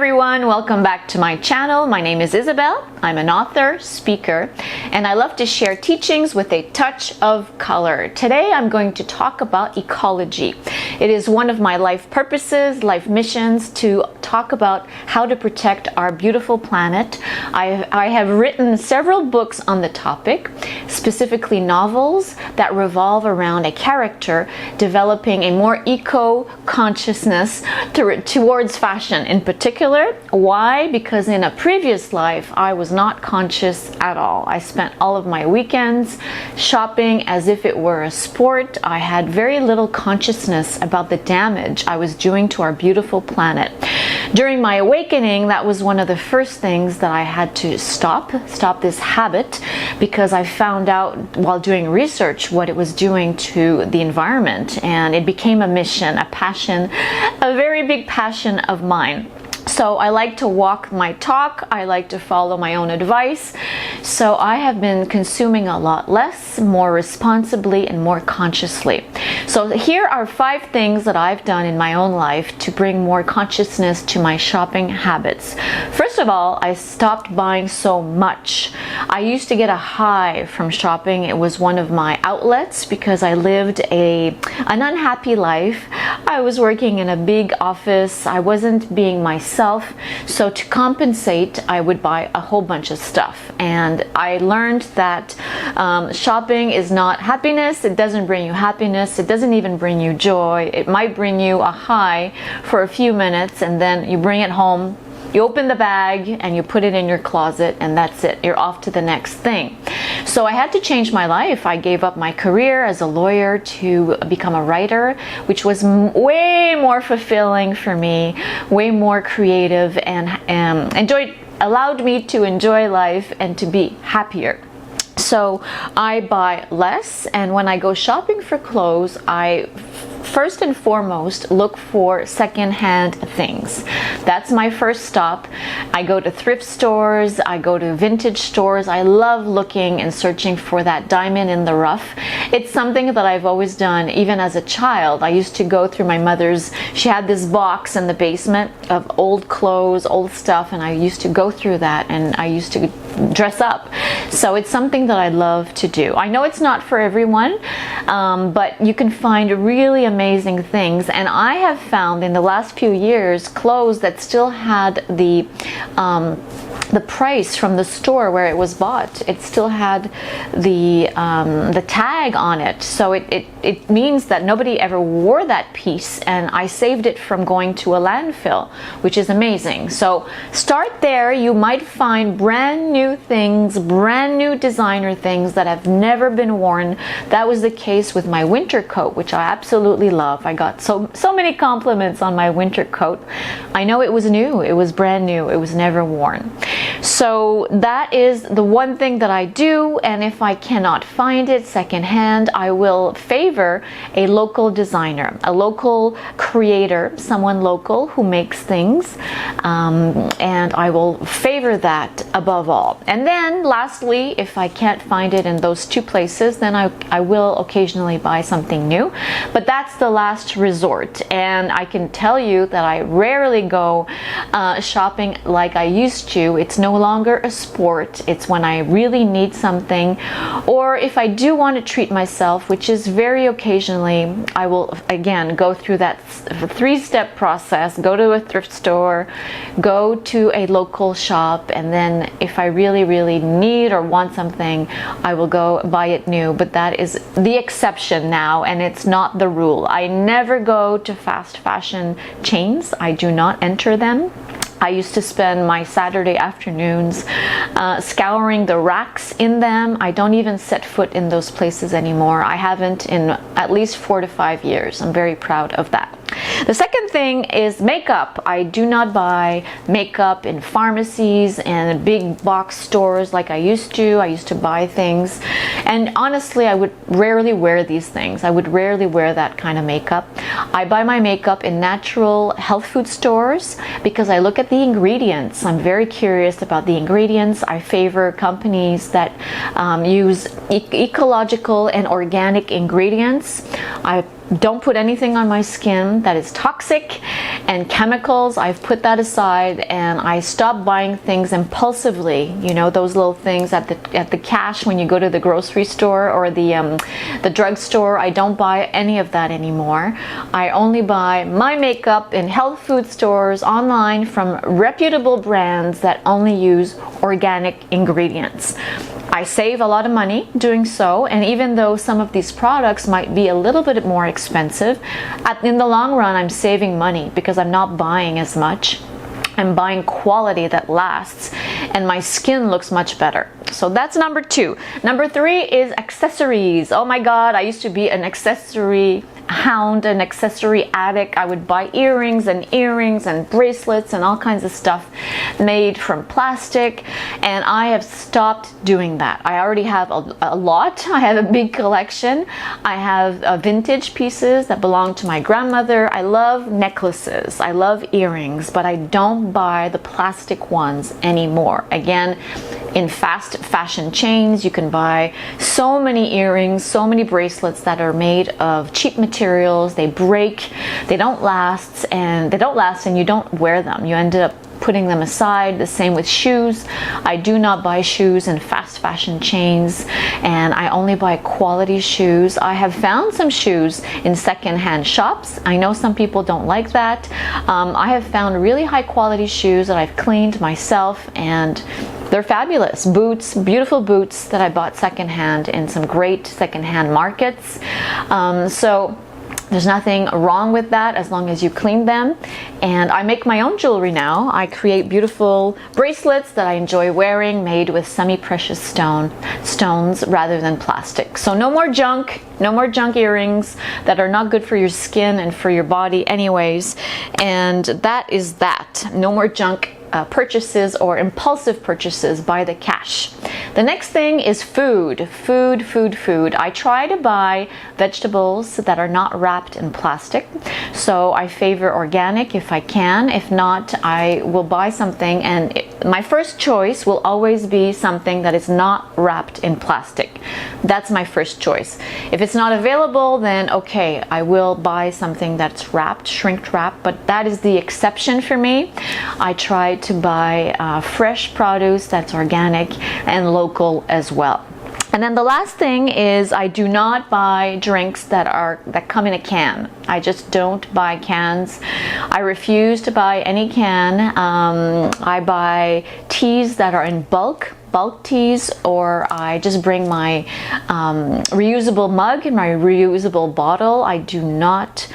everyone, welcome back to my channel. My name is Isabel. I'm an author, speaker, and I love to share teachings with a touch of color. Today I'm going to talk about ecology. It is one of my life purposes, life missions, to talk about how to protect our beautiful planet. I have written several books on the topic, specifically novels that revolve around a character developing a more eco-consciousness towards fashion in particular. Why? Because in a previous life I was not conscious at all. I spent all of my weekends shopping as if it were a sport. I had very little consciousness about the damage I was doing to our beautiful planet. During my awakening, that was one of the first things that I had to stop this habit, because I found out while doing research what it was doing to the environment, and it became a mission, a passion, a very big passion of mine. So I like to walk my talk. I like to follow my own advice. So I have been consuming a lot less, more responsibly and more consciously. So here are 5 things that I've done in my own life to bring more consciousness to my shopping habits. First of all, I stopped buying so much. I used to get a high from shopping. It was one of my outlets because I lived an unhappy life. I was working in a big office. I wasn't being myself. So to compensate, I would buy a whole bunch of stuff. And I learned that shopping is not happiness. It doesn't bring you happiness. It doesn't even bring you joy. It might bring you a high for a few minutes, and then you bring it home. You open the bag and you put it in your closet, and that's it. You're off to the next thing. So I had to change my life. I gave up my career as a lawyer to become a writer, which was way more fulfilling for me, way more creative, and allowed me to enjoy life and to be happier. So I buy less, and when I go shopping for clothes, I first and foremost look for second-hand things. That's my first stop. I go to thrift stores, I go to vintage stores. I love looking and searching for that diamond in the rough. It's something that I've always done even as a child. I used to go through my mother's, she had this box in the basement of old clothes, old stuff, and I used to go through that, and I used to dress up. So it's something that I love to do. I know it's not for everyone, but you can find really amazing things, and I have found in the last few years clothes that still had the price from the store where it was bought. It still had the tag on it, so it means that nobody ever wore that piece, and I saved it from going to a landfill, which is amazing. So start there. You might find brand new things, brand new designer things that have never been worn. That was the case with my winter coat, which I absolutely love. I got so many compliments on my winter coat. I know it was new, it was brand new, it was never worn. So that is the one thing that I do, and if I cannot find it secondhand, I will favor a local designer, a local creator, someone local who makes things, and I will favor that above all. And then lastly, if I can't find it in those 2 places, then I will occasionally buy something new, but that's the last resort. And I can tell you that I rarely go shopping like I used to. It's no longer a sport. It's when I really need something, or if I do want to treat myself, which is very occasionally, I will again go through that 3-step process. Go to a thrift store, go to a local shop, and then if I really need or want something, I will go buy it new. But that is the exception now, and it's not the rule. I never go to fast fashion chains. I do not enter them. I used to spend my Saturday afternoons scouring the racks in them. I don't even set foot in those places anymore. I haven't in at least 4 to 5 years. I'm very proud of that. The second thing is makeup. I do not buy makeup in pharmacies and big box stores like I used to. I used to buy things, and honestly I would rarely wear these things. I would rarely wear that kind of makeup. I buy my makeup in natural health food stores because I look at the ingredients. I'm very curious about the ingredients. I favor companies that use ecological and organic ingredients. I don't put anything on my skin that is toxic and chemicals. I've put that aside, and I stopped buying things impulsively. You know, those little things at the cash when you go to the grocery store or the drugstore. I don't buy any of that anymore. I only buy my makeup in health food stores online from reputable brands that only use organic ingredients. I save a lot of money doing so, and even though some of these products might be a little bit more expensive, in the long run I'm saving money because I'm not buying as much. I'm buying quality that lasts, and my skin looks much better. So that's number 2. Number 3 is accessories. Oh my God, I used to be an accessory hound, an accessory addict. I would buy earrings and bracelets and all kinds of stuff made from plastic, and I have stopped doing that. I already have a lot. I have a big collection. I have vintage pieces that belong to my grandmother. I love necklaces. I love earrings, but I don't buy the plastic ones anymore. Again, in fast fashion chains, you can buy so many earrings, so many bracelets that are made of cheap materials. They break, they don't last, and you don't wear them. You end up putting them aside. The same with shoes. I do not buy shoes in fast fashion chains, and I only buy quality shoes. I have found some shoes in secondhand shops. I know some people don't like that. I have found really high quality shoes that I've cleaned myself, and they're fabulous. Boots, beautiful boots that I bought secondhand in some great secondhand markets. So there's nothing wrong with that as long as you clean them. And I make my own jewelry now. I create beautiful bracelets that I enjoy wearing, made with semi-precious stones rather than plastic. So no more junk earrings that are not good for your skin and for your body anyways. And that is that. No more junk purchases or impulsive purchases by the cash. The next thing is food. I try to buy vegetables that are not wrapped in plastic. So I favor organic if I can. If not, I will buy something, and my first choice will always be something that is not wrapped in plastic. That's my first choice. If it's not available, then okay, I will buy something that's wrapped, shrink wrapped, but that is the exception for me. I try to buy fresh produce that's organic and local as well. And then the last thing is I do not buy drinks that come in a can. I just don't buy cans. I refuse to buy any can. I buy teas that are in bulk teas, or I just bring my reusable mug and my reusable bottle. I do not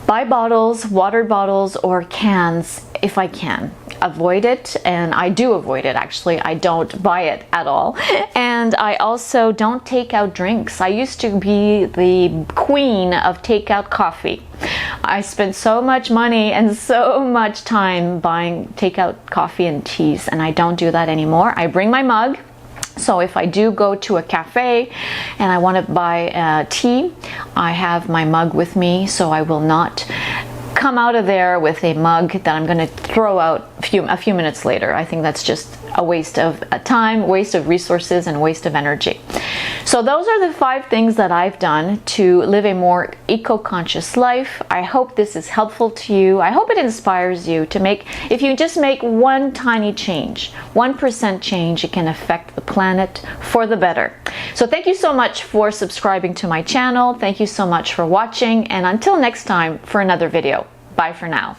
buy bottles, water bottles, or cans if I can. Avoid it, and I do avoid it actually. I don't buy it at all. And I also don't take out drinks. I used to be the queen of takeout coffee. I spent so much money and so much time buying takeout coffee and teas, and I don't do that anymore. I bring my mug. So if I do go to a cafe and I want to buy tea, I have my mug with me, so I will not come out of there with a mug that I'm going to throw out a few minutes later. I think that's just a waste of time, waste of resources, and waste of energy. So those are the 5 things that I've done to live a more eco-conscious life. I hope this is helpful to you. I hope it inspires you to make, if you just make one tiny change, 1% change, it can affect the planet for the better. So thank you so much for subscribing to my channel. Thank you so much for watching, and until next time for another video. Bye for now.